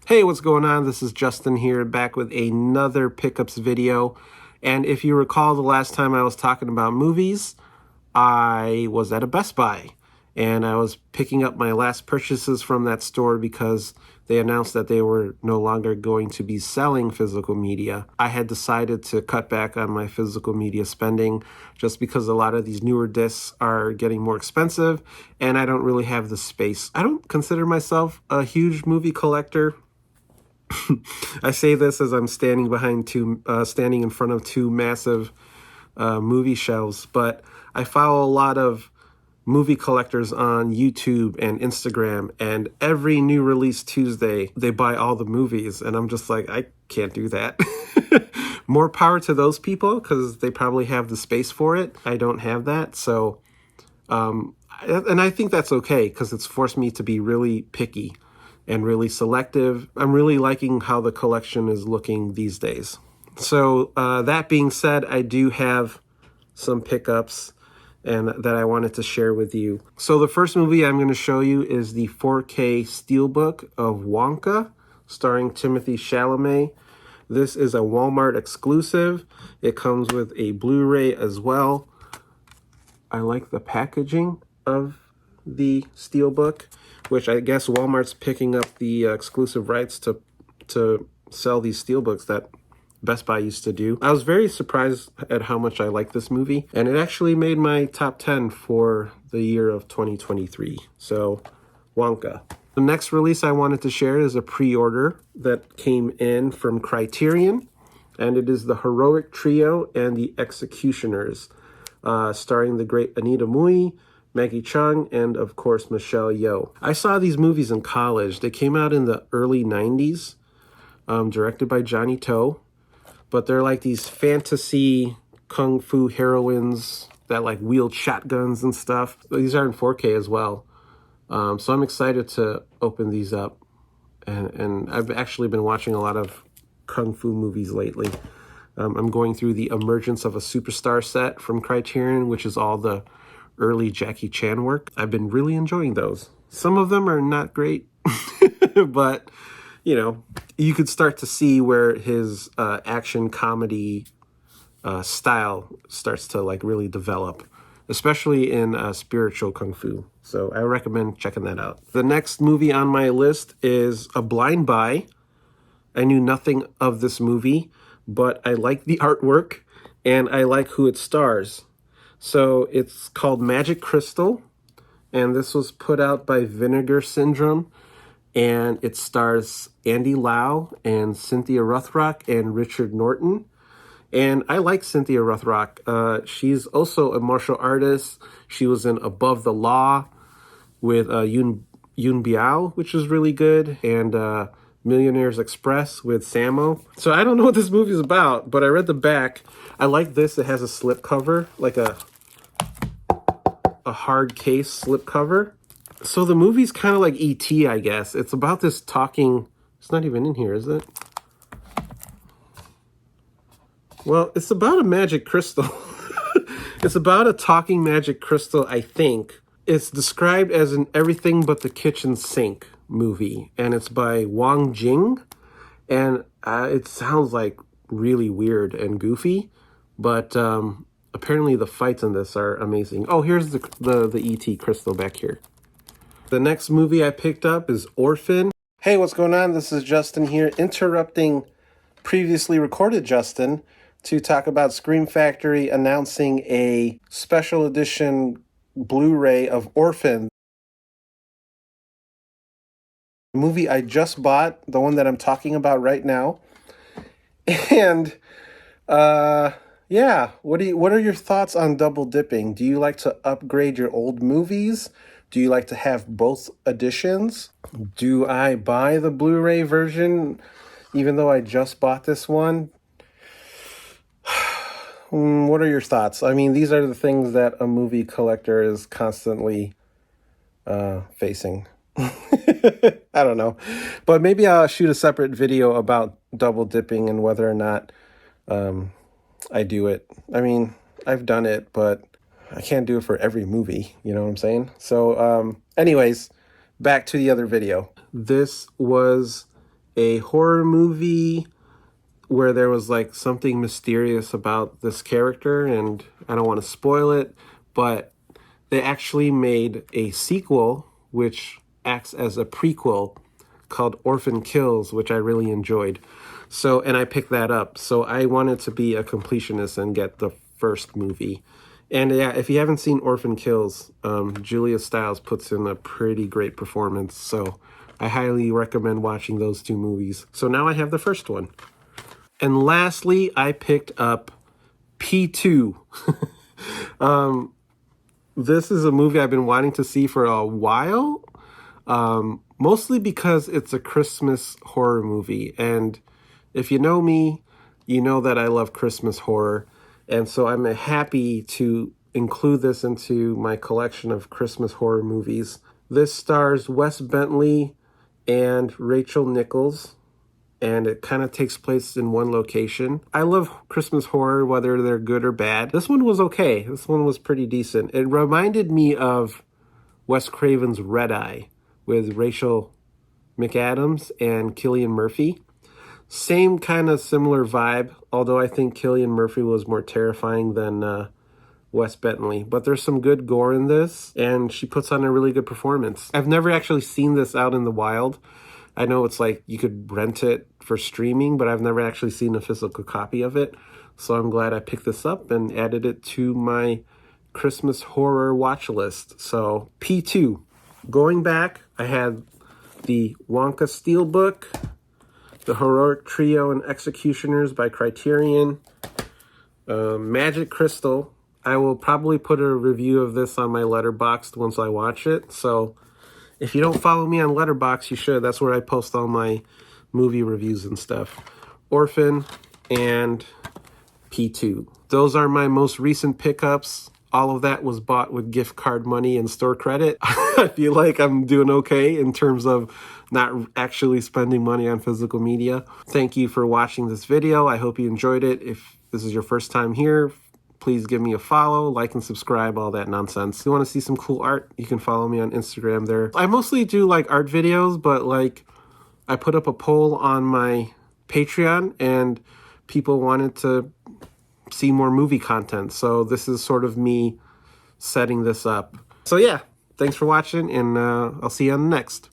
Hey, what's going on? This is Justin here, back with another pickups video. And if you recall, the last time I was talking about movies, I was at a Best Buy. And I was picking up my last purchases from that store because they announced that they were no longer going to be selling physical media. I had decided to cut back on my physical media spending just because a lot of these newer discs are getting more expensive and I don't really have the space. I don't consider myself a huge movie collector. I say this as I'm standing in front of two massive movie shelves, but I follow a lot of movie collectors on YouTube and Instagram, and every new release Tuesday, they buy all the movies, and I'm just like, I can't do that. More power to those people, because they probably have the space for it. I don't have that, so, and I think that's okay, because it's forced me to be really picky and really selective. I'm really liking how the collection is looking these days. So that being said, I do have some pickups and that I wanted to share with you. So the first movie I'm going to show you is the 4K Steelbook of Wonka, starring Timothée Chalamet. This is a Walmart exclusive. It comes with a Blu-ray as well. I like the packaging of the Steelbook, which I guess Walmart's picking up the exclusive rights to sell these Steelbooks that Best Buy used to do. I was very surprised at how much I like this movie, and it actually made my top 10 for the year of 2023. So, Wonka. The next release I wanted to share is a pre-order that came in from Criterion, and it is The Heroic Trio and the Executioners, starring the great Anita Mui, Maggie Cheung, and of course Michelle Yeoh. I saw these movies in college. They came out in the early 90s, directed by Johnny To, but they're like these fantasy kung fu heroines that like wield shotguns and stuff. These are in 4K as well. So I'm excited to open these up. And I've actually been watching a lot of kung fu movies lately. I'm going through the Emergence of a Superstar set from Criterion, which is all the early Jackie Chan work. I've been really enjoying those. Some of them are not great, but you know, you could start to see where his action comedy style starts to like really develop, especially in spiritual kung fu. So I recommend checking that out. The next movie on my list is a blind buy. I knew nothing of this movie, but I like the artwork and I like who it stars. So it's called Magic Crystal, and this was put out by Vinegar Syndrome, and it stars Andy Lau and Cynthia Rothrock and Richard Norton. And I like Cynthia Rothrock. She's also a martial artist. She was in Above the Law with Yoon Biao, which is really good, and Millionaire's Express with Sammo. So I don't know what this movie is about, but I read the back. I like this. It has a slip cover, like a hard case slip cover. So the movie's kind of like E.T., I guess. It's about this talking... It's not even in here, is it? Well, it's about a magic crystal. It's about a talking magic crystal, I think. It's described as an everything but the kitchen sink movie, and it's by Wang Jing, and it sounds like really weird and goofy, but apparently the fights in this are amazing. Oh, here's the E.T. crystal back here. The next movie I picked up is Orphan. Hey, what's going on? This is Justin here, interrupting previously recorded Justin to talk about Scream Factory announcing a special edition Blu-ray of Orphan. The movie I just bought, the one that I'm talking about right now. And yeah, what are your thoughts on double dipping? Do you like to upgrade your old movies? Do you like to have both editions? Do I buy the Blu-ray version even though I just bought this one? What are your thoughts? I mean, these are the things that a movie collector is constantly facing. I don't know. But maybe I'll shoot a separate video about double dipping and whether or not I do it. I mean, I've done it, but I can't do it for every movie. You know what I'm saying? So anyways, back to the other video. This was a horror movie where there was like something mysterious about this character, and I don't want to spoil it, but they actually made a sequel which acts as a prequel called Orphan Kills, which I really enjoyed. So, and I picked that up. So I wanted to be a completionist and get the first movie. And yeah, if you haven't seen Orphan Kills, Julia Stiles puts in a pretty great performance. So I highly recommend watching those two movies. So now I have the first one. And lastly, I picked up P2. This is a movie I've been wanting to see for a while, mostly because it's a Christmas horror movie. And if you know me, you know that I love Christmas horror. And so I'm happy to include this into my collection of Christmas horror movies. This stars Wes Bentley and Rachel Nichols, and it kind of takes place in one location. I love Christmas horror, whether they're good or bad. This one was okay. This one was pretty decent. It reminded me of Wes Craven's Red Eye with Rachel McAdams and Cillian Murphy. Same kind of similar vibe, although I think Cillian Murphy was more terrifying than Wes Bentley. But there's some good gore in this, and she puts on a really good performance. I've never actually seen this out in the wild. I know it's like you could rent it for streaming, but I've never actually seen a physical copy of it. So I'm glad I picked this up and added it to my Christmas horror watch list. So P2. Going back, I had the Wonka Steelbook, The Heroic Trio and Executioners by Criterion, Magic Crystal. I will probably put a review of this on my Letterboxd once I watch it. So if you don't follow me on Letterboxd, you should. That's where I post all my movie reviews and stuff. Orphan and P2. Those are my most recent pickups. All of that was bought with gift card money and store credit. I feel like I'm doing okay in terms of not actually spending money on physical media. Thank you for watching this video. I hope you enjoyed it. If this is your first time here, please give me a follow, like and subscribe, all that nonsense. If you want to see some cool art, you can follow me on Instagram there. I mostly do like art videos, but like I put up a poll on my Patreon and people wanted to see more movie content. So this is sort of me setting this up. So yeah, thanks for watching, and I'll see you on the next.